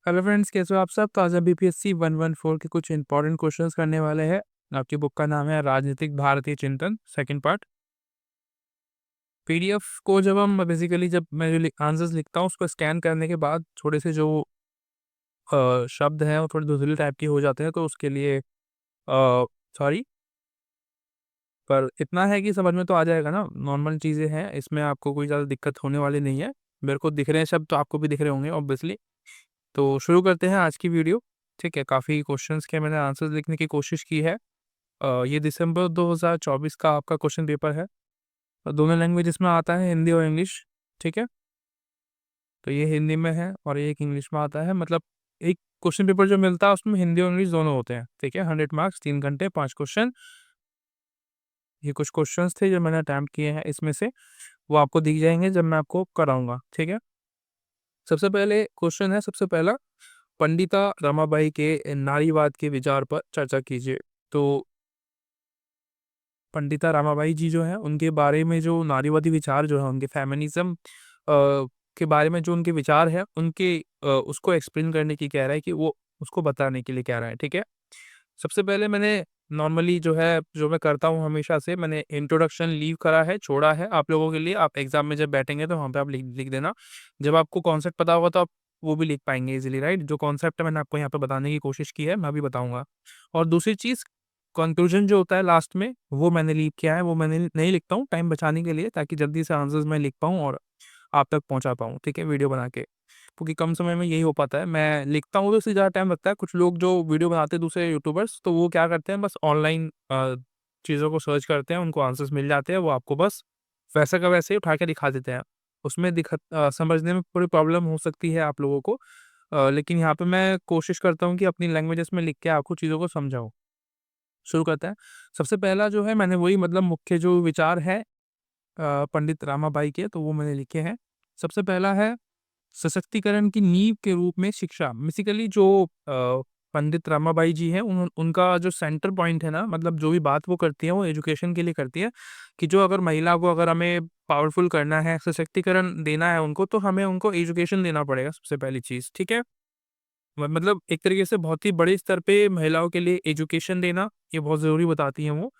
Hello friends, कैसे हो आप सब। तो आज हम बीपीएससी 114 के कुछ इंपॉर्टेंट क्वेश्चंस करने वाले हैं। आपकी बुक का नाम है राजनीतिक भारतीय चिंतन, सेकंड पार्ट। पीडीएफ को जब हम बेसिकली जब मैं जो आंसर्स लिखता हूँ उसको स्कैन करने के बाद थोड़े से जो शब्द हैं वो थोड़े धुंधले टाइप के हो जाते हैं, तो उसके लिए सॉरी। पर इतना है कि समझ में तो आ जाएगा ना, नॉर्मल चीज़ें हैं, इसमें आपको कोई ज़्यादा दिक्कत होने वाली नहीं है। मेरे को दिख रहे हैं शब्द तो आपको भी दिख रहे होंगे ऑब्वियसली। तो शुरू करते हैं आज की वीडियो। ठीक है, काफ़ी क्वेश्चंस के मैंने आंसर्स लिखने की कोशिश की है। ये दिसंबर 2024 का आपका क्वेश्चन पेपर है और दोनों लैंग्वेजेस में आता है, हिंदी और इंग्लिश। ठीक है, तो ये हिंदी में है और ये एक इंग्लिश में आता है। मतलब एक क्वेश्चन पेपर जो मिलता है उसमें हिंदी और इंग्लिश दोनों होते हैं। ठीक है, 100 मार्क्स, 3 घंटे, 5 क्वेश्चन। ये कुछ क्वेश्चंस थे जो मैंने अटैम्प्ट किए हैं, इसमें से वो आपको दिख जाएंगे जब मैं आपको कराऊंगा। ठीक है, सबसे पहले क्वेश्चन है, सबसे पहला, पंडिता रमाबाई के नारीवाद के विचार पर चर्चा कीजिए। तो पंडिता रमाबाई जी जो हैं, उनके बारे में जो नारीवादी विचार जो है, उनके फेमिनिज्म के बारे में जो उनके विचार है, उनके उसको एक्सप्लेन करने की कह रहा है, कि वो उसको बताने के लिए कह रहा है। ठीक है, सबसे पहले मैंने नॉर्मली जो है, जो मैं करता हूँ हमेशा से, मैंने इंट्रोडक्शन लीव करा है, छोड़ा है आप लोगों के लिए। आप एग्जाम में जब बैठेंगे तो वहाँ पे आप लिख लिख देना। जब आपको कॉन्सेप्ट पता होगा तो आप वो भी लिख पाएंगे इजीली, राइट। जो कॉन्सेप्ट है मैंने आपको यहाँ पे बताने की कोशिश की है, मैं भी बताऊंगा। और दूसरी चीज़, कंक्लूजन जो होता है लास्ट में, वो मैंने लीव किया है, वो मैंने नहीं लिखता हूँ टाइम बचाने के लिए, ताकि जल्दी से आंसर्स मैं लिख पाऊँ और आप तक पहुँचा पाऊँ। ठीक है, वीडियो बना के, क्योंकि कम समय में यही हो पाता है। मैं लिखता हूँ तो इससे ज़्यादा टाइम लगता है। कुछ लोग जो वीडियो बनाते हैं, दूसरे यूट्यूबर्स, तो वो क्या करते हैं, बस ऑनलाइन चीज़ों को सर्च करते हैं, उनको आंसर्स मिल जाते हैं, वो आपको बस वैसा का वैसे ही उठा के दिखा देते हैं। उसमें समझने में थोड़ी प्रॉब्लम हो सकती है आप लोगों को। लेकिन यहाँ पे मैं कोशिश करता हूँ कि अपनी लैंग्वेजेस में लिख के आपको चीज़ों को समझाऊँ। शुरू करते हैं। सबसे पहला जो है, मैंने वही मतलब मुख्य जो विचार है पंडित रमाबाई के, तो वो मैंने लिखे हैं। सबसे पहला है, सशक्तिकरण की नींव के रूप में शिक्षा। बेसिकली जो पंडित रमाबाई जी हैं, उनका जो सेंटर पॉइंट है ना, मतलब जो भी बात वो करती हैं वो एजुकेशन के लिए करती है। कि जो अगर महिला को, अगर हमें पावरफुल करना है, सशक्तिकरण देना है उनको, तो हमें उनको एजुकेशन देना पड़ेगा, सबसे पहली चीज़। ठीक है, मतलब एक तरीके से बहुत ही बड़े स्तर पे महिलाओं के लिए एजुकेशन देना, ये बहुत ज़रूरी बताती हैं वो।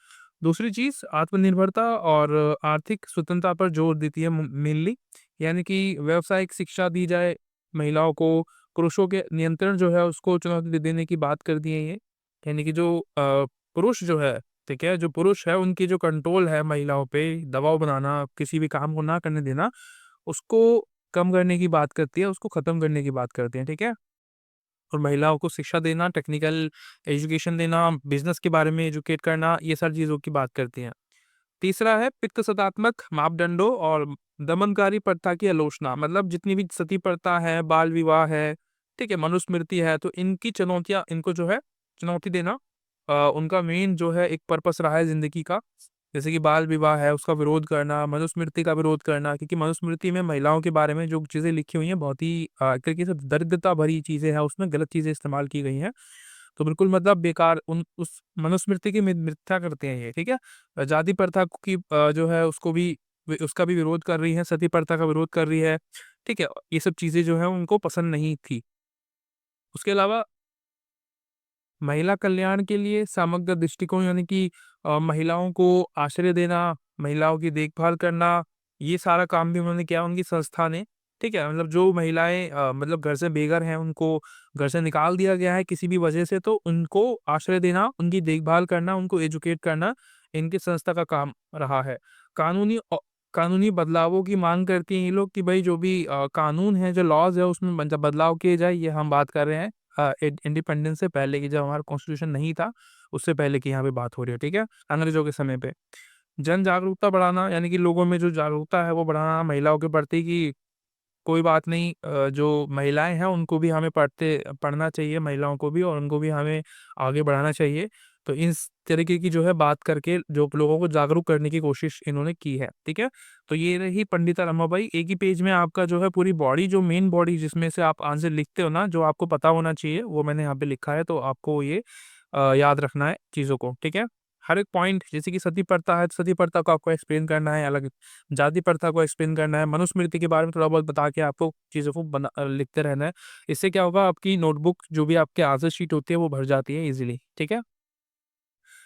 दूसरी चीज़, आत्मनिर्भरता और आर्थिक स्वतंत्रता पर जोर देती है मेनली। यानी कि व्यावसायिक शिक्षा दी जाए महिलाओं को, पुरुषों के नियंत्रण जो है उसको चुनौती देने की बात करती हैं ये। यानी कि जो पुरुष जो है, ठीक है, जो पुरुष है उनकी जो कंट्रोल है महिलाओं पे, दबाव बनाना, किसी भी काम को ना करने देना, उसको कम करने की बात करती है, उसको खत्म करने की बात करती हैं। ठीक है, और महिलाओं को शिक्षा देना, टेक्निकल एजुकेशन देना, बिज़नेस के बारे में एजुकेट करना, ये सारी चीज़ों की बात करती हैं। तीसरा है, पितृसत्तात्मक मापदंडों और दमनकारी प्रथा की आलोचना। मतलब जितनी भी सती प्रथा है, बाल विवाह है, ठीक है, मनुस्मृति है, तो इनकी चुनौतियाँ, इनको जो है चुनौती देना उनका मेन जो है एक पर्पस रहा है ज़िंदगी का। जैसे कि बाल विवाह है, उसका विरोध करना, मनुस्मृति का विरोध करना, क्योंकि मनुस्मृति में महिलाओं के बारे में जो चीज़ें लिखी हुई हैं, बहुत ही एक तरीके से दरिद्रता भरी चीज़ें हैं, उसमें गलत चीज़ें इस्तेमाल की गई हैं। तो बिल्कुल मतलब बेकार उन उस मनुस्मृति की मिथ्या करते हैं ये। ठीक है, जाति प्रथा की जो है उसको भी, उसका भी विरोध कर रही है, सती प्रथा का विरोध कर रही है। ठीक है, ये सब चीज़ें जो है उनको पसंद नहीं थी। उसके अलावा महिला कल्याण के लिए समग्र दृष्टिकोण, यानी कि महिलाओं को आश्रय देना, महिलाओं की देखभाल करना, ये सारा काम भी उन्होंने किया, उनकी संस्था ने। ठीक है, मतलब जो महिलाएँ मतलब घर से बेघर हैं, उनको घर से निकाल दिया गया है किसी भी वजह से, तो उनको आश्रय देना, उनकी देखभाल करना, उनको एजुकेट करना, इनकी संस्था का काम रहा है। कानूनी कानूनी बदलावों की माँग करती हैं ये लोग, कि भई जो भी कानून है, जो लॉज़ है, उसमें बदलाव किए जाए। ये हम बात कर रहे हैं इंडिपेंडेंस से पहले की, जब हमारा कॉन्स्टिट्यूशन नहीं था, उससे पहले की यहाँ पे बात हो रही है। ठीक है? अंग्रेज़ों के समय पे। जन जागरूकता बढ़ाना, यानी कि लोगों में जो जागरूकता है वो बढ़ाना महिलाओं के प्रति, कि कोई बात नहीं, जो महिलाएँ हैं उनको भी हमें पढ़ना चाहिए, महिलाओं को भी, और उनको भी हमें आगे बढ़ाना चाहिए। तो इस तरीके की जो है बात करके जो लोगों को जागरूक करने की कोशिश इन्होंने की है। ठीक है? तो ये रही पंडिता रमाबाई। एक ही पेज में आपका जो है पूरी बॉडी, जो मेन बॉडी जिसमें से आप आंसर लिखते हो ना, जो आपको पता होना चाहिए, वो मैंने यहाँ पे लिखा है, तो आपको ये याद रखना है चीज़ों को। ठीक है? हर एक पॉइंट, जैसे कि सती प्रथा है, सती प्रथा को आपको एक्सप्लेन करना है अलग, जाति प्रथा को एक्सप्लेन करना है, मनुस्मृति के बारे में थोड़ा बहुत बता के आपको चीज़ों को लिखते रहना है। इससे क्या होगा, आपकी नोटबुक जो भी आपके आंसर शीट होती है वो भर जाती है इजीली, ठीक है।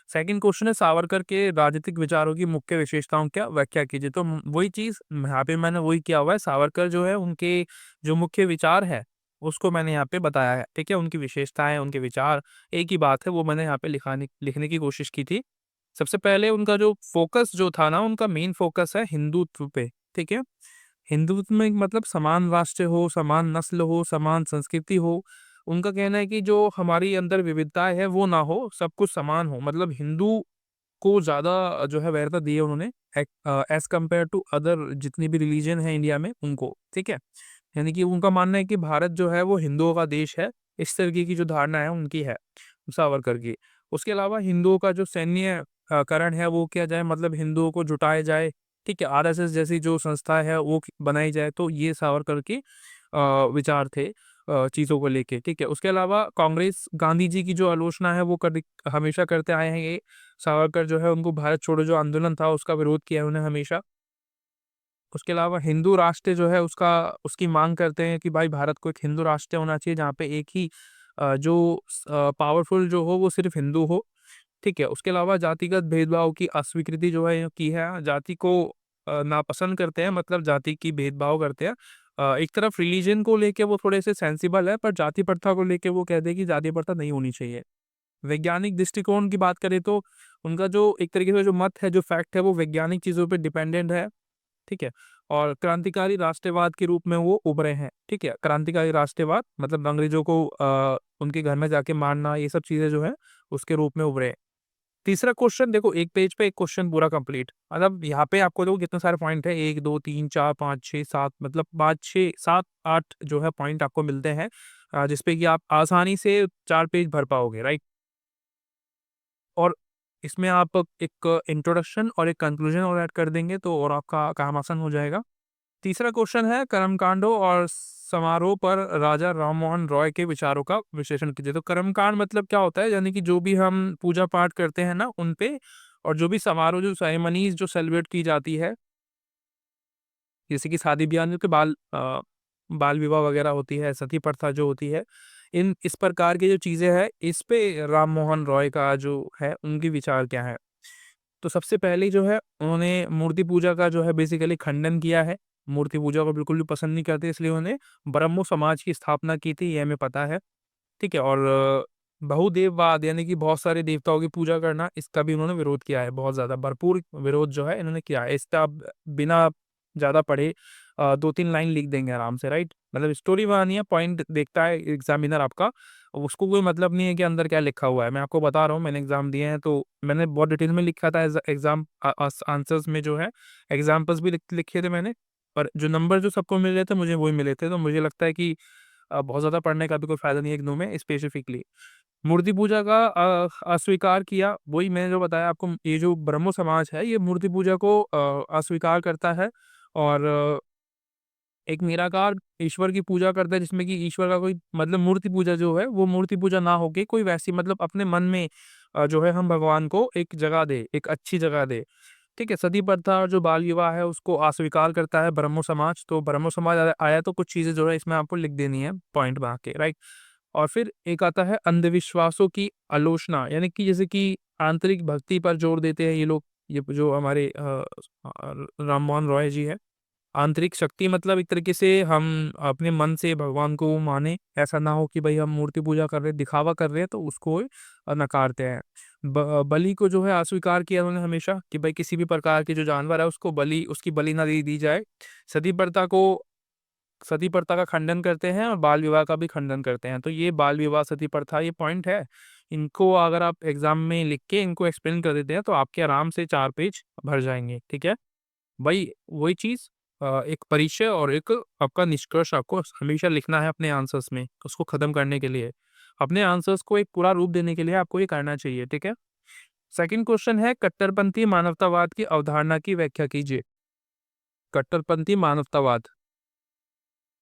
सेकंड क्वेश्चन है, सावरकर के राजनीतिक विचारों की मुख्य विशेषताओं क्या व्याख्या कीजिए। तो वही चीज़ यहाँ पे मैंने वही किया हुआ है, सावरकर जो है उनके जो मुख्य विचार है उसको मैंने यहाँ पे बताया है, ठीक है। उनकी विशेषताएं, उनके विचार एक ही बात है, वो मैंने यहाँ पे लिखने की कोशिश की थी। सबसे पहले उनका जो फोकस जो था ना, उनका मेन फोकस है हिंदुत्व पे, ठीक है। हिंदुत्व में मतलब समान राष्ट्र हो, समान नस्ल हो, समान संस्कृति हो। उनका कहना है कि जो हमारी अंदर विविधताएं है वो ना हो, सब कुछ समान हो। मतलब हिंदू को ज़्यादा जो है वैधता दी है उन्होंने एज़ कम्पेयर टू अदर जितनी भी रिलीजन है इंडिया में उनको, ठीक है। यानी कि उनका मानना है कि भारत जो है वो हिंदुओं का देश है, इस तरीके की जो धारणा है उनकी है, सावरकर की। उसके अलावा हिंदुओं का जो सैन्य करण है वो किया जाए, मतलब हिंदुओं को जुटाया जाए, ठीक है। आरएसएस जैसी जो संस्था है वो बनाई जाए, तो ये सावरकर के विचार थे चीज़ों को लेके, ठीक है। उसके अलावा कांग्रेस, गांधी जी की जो आलोचना है वो हमेशा करते आए हैं ये। सावरकर जो है उनको भारत छोड़ो जो आंदोलन था उसका विरोध किया है उन्हें हमेशा। उसके अलावा हिंदू राष्ट्र जो है उसका उसकी मांग करते हैं कि भाई भारत को एक हिंदू राष्ट्र होना चाहिए जहाँ पे एक ही जो पावरफुल जो हो वो सिर्फ हिंदू हो, ठीक है। उसके अलावा जातिगत भेदभाव की अस्वीकृति जो है की है, जाति को नापसंद करते हैं, मतलब जाति की भेदभाव करते हैं। एक तरफ रिलीजन को लेके वो थोड़े से सेंसिबल है, पर जाति प्रथा को लेके वो कहते हैं कि जाति प्रथा नहीं होनी चाहिए। वैज्ञानिक दृष्टिकोण की बात करें तो उनका जो एक तरीके से जो मत है, जो फैक्ट है वो वैज्ञानिक चीज़ों पे डिपेंडेंट है, ठीक है। और क्रांतिकारी राष्ट्रवाद के रूप में वो उभरे हैं, ठीक है। क्रांतिकारी राष्ट्रवाद मतलब अंग्रेजों को उनके घर में जाके मारना, ये सब चीज़ें जो है उसके रूप में उभरे। तीसरा क्वेश्चन देखो, एक पेज पे एक क्वेश्चन पूरा कंप्लीट, मतलब यहाँ पे आपको देखो कितने सारे पॉइंट है, 1 2 3 4 5 6 7, मतलब 5 6 7 8 जो है पॉइंट आपको मिलते हैं, जिसपे कि आप आसानी से 4 पेज भर पाओगे, राइट। और इसमें आप एक इंट्रोडक्शन और एक कंक्लूजन और ऐड कर देंगे तो और आपका काम आसान हो जाएगा। तीसरा क्वेश्चन है, कर्मकांडों और समारोह पर राजा राममोहन रॉय के विचारों का विश्लेषण कीजिए। तो कर्मकांड मतलब क्या होता है, यानी कि जो भी हम पूजा पाठ करते हैं ना उन पे, और जो भी समारोह, जो सेरेमनीज जो सेलिब्रेट की जाती है, जैसे कि शादी ब्याह के बाल विवाह वगैरह होती है, सती प्रथा जो होती है, इन इस प्रकार की जो चीजें हैं, इस पे राम मोहन रॉय का जो है उनकी विचार क्या है। तो सबसे पहले जो है उन्होंने मूर्ति पूजा का जो है बेसिकली खंडन किया है। मूर्ति पूजा को बिल्कुल भी पसंद नहीं करते, इसलिए उन्होंने ब्रह्मो समाज की स्थापना की थी, ये हमें पता है, ठीक है। और बहुदेववाद यानी कि बहुत सारे देवताओं की पूजा करना, इसका भी उन्होंने विरोध किया है, बहुत ज़्यादा भरपूर विरोध जो है इन्होंने किया है। इसका आप बिना ज़्यादा पढ़े 2-3 लाइन लिख देंगे आराम से, राइट। मतलब स्टोरी बनानी है, पॉइंट देखता है एग्ज़ामिनर आपका, उसको कोई मतलब नहीं है कि अंदर क्या लिखा हुआ है। मैं आपको बता रहा हूँ, मैंने एग्ज़ाम दिए हैं तो मैंने बहुत डिटेल में लिखा था एग्ज़ाम आंसर्स में जो है, एग्ज़ाम्पल्स भी लिखे थे मैंने, पर जो नंबर जो सबको मिल रहे थे मुझे वही मिले थे। तो मुझे लगता है कि बहुत ज़्यादा पढ़ने का भी कोई फ़ायदा नहीं है इग्नू में स्पेसिफिकली। मूर्ति पूजा का अस्वीकार किया, वही मैंने जो बताया आपको, ये जो ब्रह्मो समाज है ये मूर्ति पूजा को अस्वीकार करता है, और एक निराकार ईश्वर की पूजा करता है, जिसमें कि ईश्वर का कोई मतलब मूर्ति पूजा जो है वो मूर्ति पूजा ना होके कोई वैसी, मतलब अपने मन में जो है हम भगवान को एक जगह दे, एक अच्छी जगह दे, ठीक है। सती प्रथा और जो बाल विवाह है उसको अस्वीकार करता है ब्रह्मो समाज। तो ब्रह्मो समाज आया तो कुछ चीजें जो है इसमें आपको लिख देनी है पॉइंट बना के, राइट। और फिर एक आता है अंधविश्वासों की आलोचना, यानी कि जैसे कि आंतरिक भक्ति पर जोर देते हैं ये लोग, ये जो हमारे राम मोहन रॉय जी है। आंतरिक शक्ति मतलब एक तरीके से हम अपने मन से भगवान को माने, ऐसा ना हो कि भाई हम मूर्ति पूजा कर रहे हैं, दिखावा कर रहे हैं तो उसको नकारते हैं। बलि को जो है अस्वीकार किया उन्होंने हमेशा, कि भाई किसी भी प्रकार के जो जानवर है उसको बलि, उसकी बलि ना दी दी जाए। सती प्रथा को, सती प्रथा का खंडन करते हैं और बाल विवाह का भी खंडन करते हैं। तो ये बाल विवाह, सती प्रथा, ये पॉइंट है, इनको अगर आप एग्जाम में लिख के इनको एक्सप्लेन कर देते हैं तो आपके आराम से 4 पेज भर जाएंगे, ठीक है भाई। वही चीज एक परिचय और एक आपका निष्कर्ष आपको हमेशा लिखना है अपने आंसर्स में, उसको खत्म करने के लिए, अपने आंसर्स को एक पूरा रूप देने के लिए आपको ये करना चाहिए, ठीक है। सेकंड क्वेश्चन है, कट्टरपंथी मानवतावाद की अवधारणा की व्याख्या कीजिए। कट्टरपंथी मानवतावाद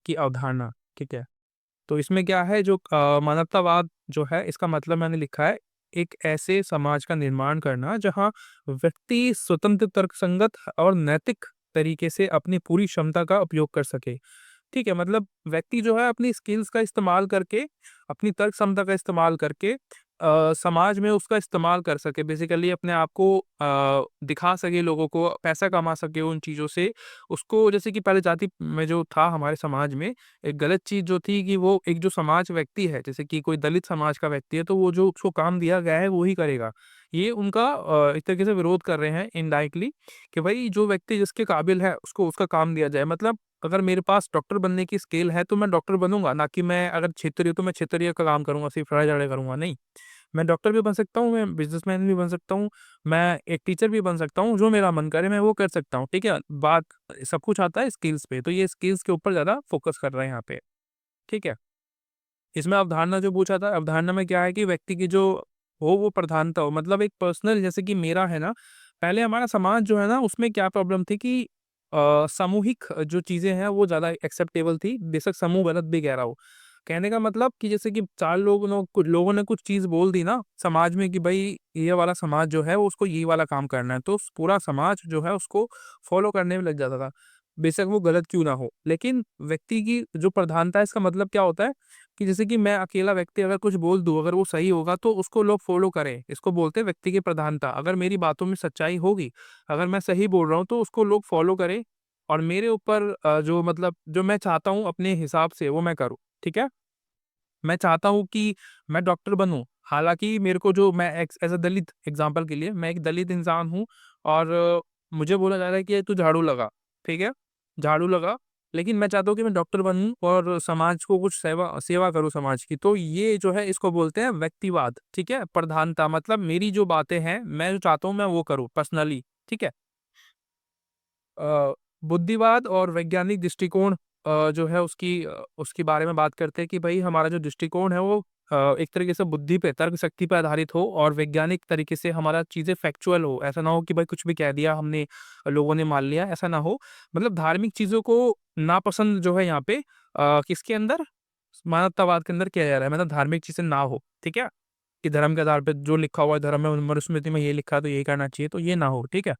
की अवधारणा, ठीक है। तो इसमें क्या है, जो मानवतावाद जो है इसका मतलब मैंने लिखा है एक ऐसे समाज का निर्माण करना जहाँ व्यक्ति स्वतंत्र, तर्कसंगत और नैतिक तरीके से अपनी पूरी क्षमता का उपयोग कर सके। ठीक है? मतलब व्यक्ति जो है अपनी स्किल्स का इस्तेमाल करके, अपनी तर्क क्षमता का इस्तेमाल करके समाज में उसका इस्तेमाल कर सके। बेसिकली अपने आप को दिखा सके लोगों को, पैसा कमा सके उन चीज़ों से। उसको जैसे कि पहले जाति में जो था हमारे समाज में, एक गलत चीज़ जो थी कि वो एक जो समाज व्यक्ति है, जैसे कि कोई दलित समाज का व्यक्ति है, तो वो जो उसको काम दिया गया है, वो ही करेगा। ये उनका एक तरीके से विरोध कर रहे हैं इनडायरेक्टली कि भई जो व्यक्ति जिसके काबिल है, उसको उसका काम दिया जाए। मतलब अगर मेरे पास डॉक्टर बनने की स्किल है, तो मैं डॉक्टर बनूँगा, ना कि मैं अगर क्षेत्रीय हूँ, तो मैं क्षेत्रीय का काम करूँगा, सिर्फ लड़ाई-झगड़े करूँगा, नहीं। मैं डॉक्टर भी बन सकता हूँ, मैं बिज़नेसमैन भी बन सकता हूँ, मैं एक टीचर भी बन सकता हूँ, जो मेरा मन करे मैं वो कर सकता हूँ, ठीक है? बात सब कुछ आता है स्किल्स पे, तो ये स्किल्स के ऊपर ज़्यादा फ़ोकस कर रहे हैं यहाँ पे, ठीक है? इसमें अवधारणा जो पूछा था, अवधारणा में क्या है कि व्यक्ति की जो हो वो प्रधानता हो, मतलब एक पर्सनल जैसे कि मेरा है ना, पहले हमारा समाज जो है ना, उसमें क्या प्रॉब्लम थी कि सामूहिक जो चीज़ें हैं वो ज़्यादा एक्सेप्टेबल थी, बेशक समूह गलत भी कह रहा हो। कहने का मतलब कि जैसे कि 4 लोगों ने कुछ चीज़ बोल दी ना समाज में कि भई ये वाला समाज जो है वो उसको ये वाला काम करना है, तो पूरा समाज जो है उसको फॉलो करने में लग जाता था। बेशक वो गलत क्यों ना हो। लेकिन व्यक्ति की जो प्रधानता है इसका मतलब क्या होता है कि जैसे कि मैं अकेला व्यक्ति अगर कुछ बोल दूँ, अगर वो सही होगा तो उसको लोग फ़ॉलो करें। इसको बोलते हैं व्यक्ति की प्रधानता। अगर मेरी बातों में सच्चाई होगी, अगर मैं सही बोल रहा हूँ तो उसको लोग फ़ॉलो करें और मेरे ऊपर जो मतलब जो मैं चाहता हूँ अपने हिसाब से वो मैं करूँ, ठीक है? मैं चाहता हूँ कि मैं डॉक्टर बनूँ, हालाँकि मेरे को जो मैं x as a Dalit example के लिए मैं एक दलित इंसान हूँ और मुझे बोला जा रहा है कि तू झाड़ू लगा, ठीक है? झाड़ू लगा, लेकिन मैं चाहता हूँ कि मैं डॉक्टर बनूँ और समाज को कुछ सेवा सेवा करूँ समाज की। तो ये जो है इसको बोलते हैं व्यक्तिवाद, ठीक है? प्रधानता मतलब मेरी जो बातें हैं, मैं जो चाहता हूँ मैं वो करूँ पर्सनली, ठीक है? अ, बुद्धिवाद और वैज्ञानिक दृष्टिकोण जो है उसके बारे में बात करते हैं कि भई हमारा जो दृष्टिकोण है वो एक तरीके से बुद्धि पे, तर्क शक्ति पे आधारित हो और वैज्ञानिक तरीके से हमारा चीज़ें फैक्चुअल हो। ऐसा ना हो कि भाई कुछ भी कह दिया हमने, लोगों ने मान लिया, ऐसा ना हो। मतलब धार्मिक चीज़ों को नापसंद जो है यहाँ पे किसके अंदर? मानवतावाद के अंदर किया जा रहा है। मतलब धार्मिक चीज़ें ना हो, ठीक है? कि धर्म के आधार पे जो लिखा हुआ है धर्म में मनुस्मृति में ये लिखा है तो यही करना चाहिए, तो ये ना हो, ठीक है?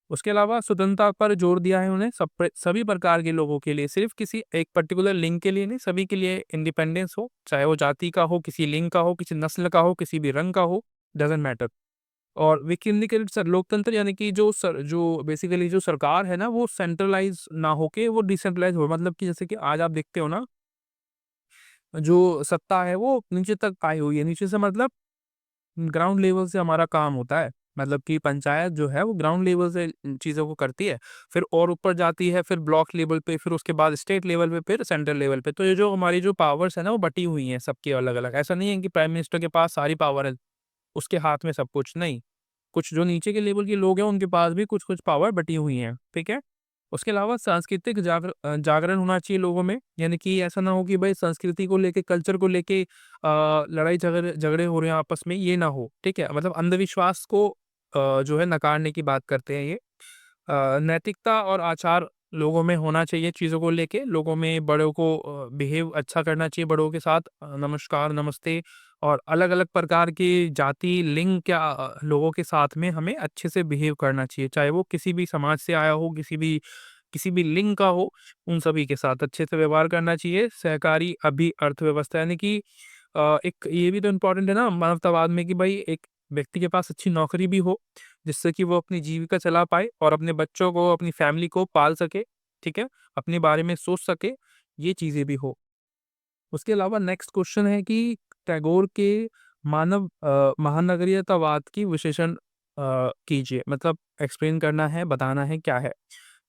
उसके अलावा स्वतंत्रता पर जोर दिया है उन्हें सभी प्रकार के लोगों के लिए, सिर्फ़ किसी एक पर्टिकुलर लिंग के लिए नहीं, सभी के लिए इंडिपेंडेंस हो, चाहे वो जाति का हो, किसी लिंग का हो, किसी नस्ल का हो, किसी भी रंग का हो, डज़न्ट मैटर। और विकेंद्रीकृत लोकतंत्र यानी कि जो बेसिकली जो सरकार है ना, वो सेंट्रलाइज़ ना होके वो डिसेंट्रलाइज़ हो। मतलब कि जैसे कि आज आप देखते हो ना, जो सत्ता है वो नीचे तक आई हुई है। नीचे से मतलब ग्राउंड लेवल से हमारा काम होता है। मतलब कि पंचायत जो है वो ग्राउंड लेवल से चीज़ों को करती है। फिर और ऊपर जाती है, फिर ब्लॉक लेवल पे, फिर उसके बाद स्टेट लेवल पे, फिर सेंट्रल लेवल पे। तो ये जो हमारी जो पावर्स है ना वो बटी हुई हैं सबकी अलग-अलग। ऐसा नहीं है कि प्राइम मिनिस्टर के पास सारी पावर है, उसके हाथ में सब कुछ, नहीं। कुछ जो नीचे के लेवल के लोग हैं उनके पास भी कुछ-कुछ पावर बटी हुई हैं, ठीक है? उसके अलावा सांस्कृतिक जागरण होना चाहिए लोगों में, यानी कि ऐसा ना हो कि भाई संस्कृति को लेके, कल्चर को लेके लड़ाई झगड़े झगड़े हो रहे हैं आपस में, ये ना हो, ठीक है? मतलब अंधविश्वास को जो है नकारने की बात करते हैं ये। नैतिकता और आचार लोगों में होना चाहिए चीज़ों को लेके, लोगों में बड़ों को बिहेव अच्छा करना चाहिए बड़ों के साथ, नमस्कार, नमस्ते और अलग-अलग प्रकार की जाति, लिंग लोगों के साथ में हमें अच्छे से बिहेव करना चाहिए, चाहे वो किसी भी समाज से आया हो, किसी भी लिंग का हो, उन सभी के साथ अच्छे से व्यवहार करना चाहिए। सहकारी अर्थव्यवस्था यानी कि एक ये भी तो इम्पोर्टेंट है ना मानवतावाद में कि भाई एक व्यक्ति के पास अच्छी नौकरी भी हो, जिससे कि वो अपनी जीविका चला पाए और अपने बच्चों को, अपनी फैमिली को पाल सके, ठीक है? अपने बारे में सोच सके, ये चीज़ें भी हो। उसके अलावा नेक्स्ट क्वेश्चन है कि टैगोर के महानगरीयतावाद की विश्लेषण कीजिए। मतलब एक्सप्लेन करना है, बताना है क्या है।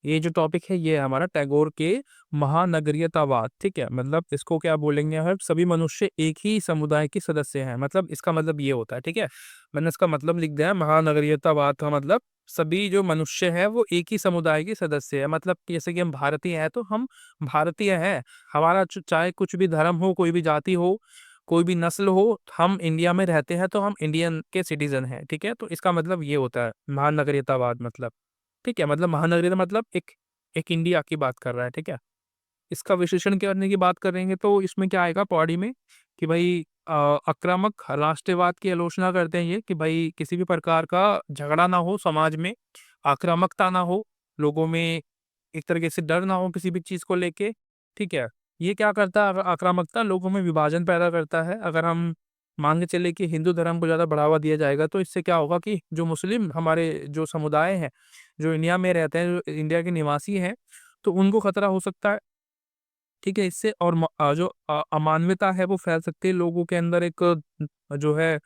ये जो टॉपिक है ये है हमारा टैगोर के महानगरीयतावाद, ठीक है? मतलब इसको क्या बोलेंगे हम, सभी मनुष्य एक ही समुदाय के सदस्य हैं। मतलब इसका मतलब ये होता है, ठीक है? मैंने इसका मतलब लिख दिया है, महानगरीयतावाद का मतलब सभी जो मनुष्य हैं वो एक ही समुदाय के सदस्य हैं। मतलब कि जैसे कि हम भारतीय हैं तो हम भारतीय हैं। हमारा चाहे कुछ भी धर्म हो, कोई भी जाति हो, कोई भी नस्ल हो, हम इंडिया में रहते हैं तो हम इंडियन के सिटीज़न हैं, ठीक है? तो इसका मतलब ये होता है महानगरीयतावाद मतलब, ठीक है? मतलब महानगरीयता मतलब एक एक इंडिया की बात कर रहा है, ठीक है? इसका विश्लेषण करने की बात करेंगे तो इसमें क्या आएगा पौड़ी में कि भई आक्रामक राष्ट्रवाद की आलोचना करते हैं ये कि भाई किसी भी प्रकार का झगड़ा ना हो समाज में, आक्रामकता ना हो, लोगों में एक तरीके से डर ना हो किसी भी चीज़ को लेके, ठीक है? ये क्या करता है आक्रामकता लोगों में विभाजन पैदा करता है। अगर हम मान के चले कि हिंदू धर्म को ज़्यादा बढ़ावा दिया जाएगा तो इससे क्या होगा कि जो मुस्लिम हमारे जो समुदाय हैं, जो इंडिया में रहते हैं, जो इंडिया के निवासी हैं, तो उनको खतरा हो सकता है। ठीक है, इससे और जो अमानवीयता है वो फैल सकती है लोगों के अंदर एक जो है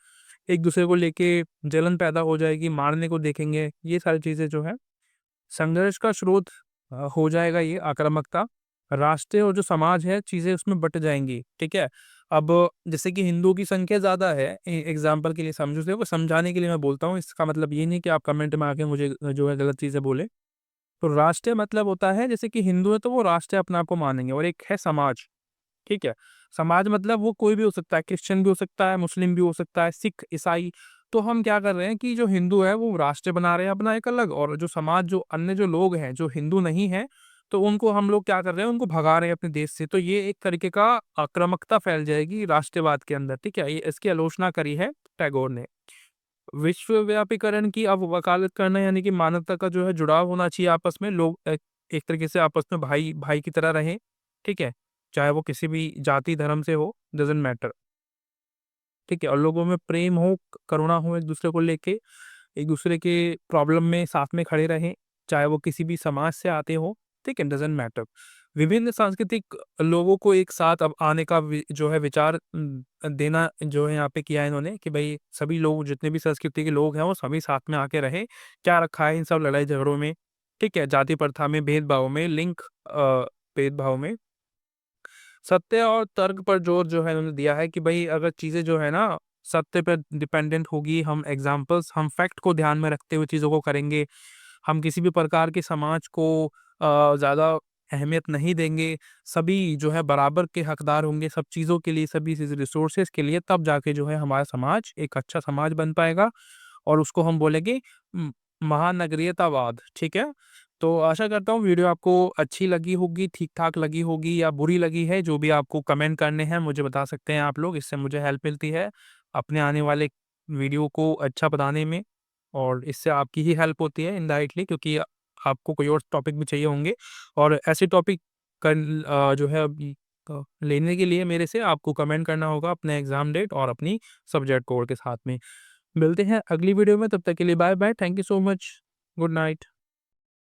एक-दूसरे को लेके जलन पैदा हो जाएगी, मारने को देखेंगे, ये सारी चीज़ें जो है संघर्ष का स्रोत हो जाएगा ये आक्रामकता। राष्ट्र और जो समाज है चीज़ें उसमें बँट जाएँगी, ठीक है? अब जैसे कि हिंदुओं की संख्या ज़्यादा है एग्ज़ाम्पल के लिए समझो सिर्फ़ समझाने के लिए मैं बोलता हूँ, इसका मतलब ये नहीं कि आप कमेंट में आके मुझे जो है गलत चीज़ें बोलें। तो राष्ट्र मतलब होता है जैसे कि हिंदू है तो वो राष्ट्र अपने आप को मानेंगे और एक है समाज, ठीक है? समाज मतलब वो कोई भी हो सकता है, क्रिश्चियन भी हो सकता है, मुस्लिम भी हो सकता है, सिख, ईसाई। तो हम क्या कर रहे हैं कि जो हिंदू है वो राष्ट्र बना रहे हैं अपना एक अलग और जो समाज जो अन्य जो लोग हैं, जो हिंदू नहीं हैं, तो उनको हम लोग क्या कर रहे हैं, उनको भगा रहे हैं अपने देश से। तो ये एक तरीके का आक्रामकता फैल जाएगी राष्ट्रवाद के अंदर, ठीक है? ये इसकी आलोचना करी है टैगोर ने। विश्वव्यापीकरण की अब वकालत करना यानी कि मानवता का जो है जुड़ाव होना चाहिए आपस में लोग एक तरीके से आपस में भाई भाई की तरह रहें, ठीक है? चाहे वो किसी भी जाति धर्म से हो, डज़न्ट मैटर, ठीक है? और लोगों में प्रेम हो, करुणा हो एक-दूसरे को लेके, एक-दूसरे के प्रॉब्लम में साथ में खड़े रहें, चाहे वो किसी भी समाज से आते हों, ठीक है? Doesn't matter. विभिन्न सांस्कृतिक लोगों को एक साथ अब आने का जो है विचार देना जो है यहाँ पे किया है इन्होंने कि भई सभी लोग जितने भी संस्कृति के लोग हैं, वो सभी साथ में आके रहें। क्या रखा है इन सब लड़ाई-झगड़ों में, ठीक है? जाति प्रथा में, भेदभाव में, भेदभाव में। सत्य और तर्क पर जोर जो है उन्होंने दिया है कि भई अगर चीज़ें जो है ना सत्य पे डिपेंडेंट होगी, हम फैक्ट को ध्यान में रखते हुए चीज़ों को करेंगे। हम किसी भी प्रकार के समाज को ज़्यादा अहमियत नहीं देंगे। सभी जो है बराबर के हकदार होंगे सब चीज़ों के लिए, सभी चीज़ रिसोर्सेज़ के लिए तब जाके जो है हमारा समाज एक अच्छा समाज बन पाएगा और उसको हम बोलेंगे महानगरीयतावाद, ठीक है? तो आशा करता हूँ वीडियो आपको अच्छी लगी होगी, ठीक-ठाक लगी होगी या बुरी लगी है, जो भी आपको कमेंट करने हैं मुझे बता सकते हैं आप लोग, इससे मुझे हेल्प मिलती है, अपने आने वाले वीडियो को अच्छा बनाने में और इससे आपकी ही हेल्प होती है इनडायरेक्टली क्योंकि आपको कोई और टॉपिक भी चाहिए होंगे और ऐसे टॉपिक जो है अभी लेने के लिए मेरे से आपको कमेंट करना होगा अपने एग्ज़ाम डेट और अपनी सब्जेक्ट कोड के साथ में। मिलते हैं अगली वीडियो में, तब तक के लिए bye-bye, thank you so much, good night.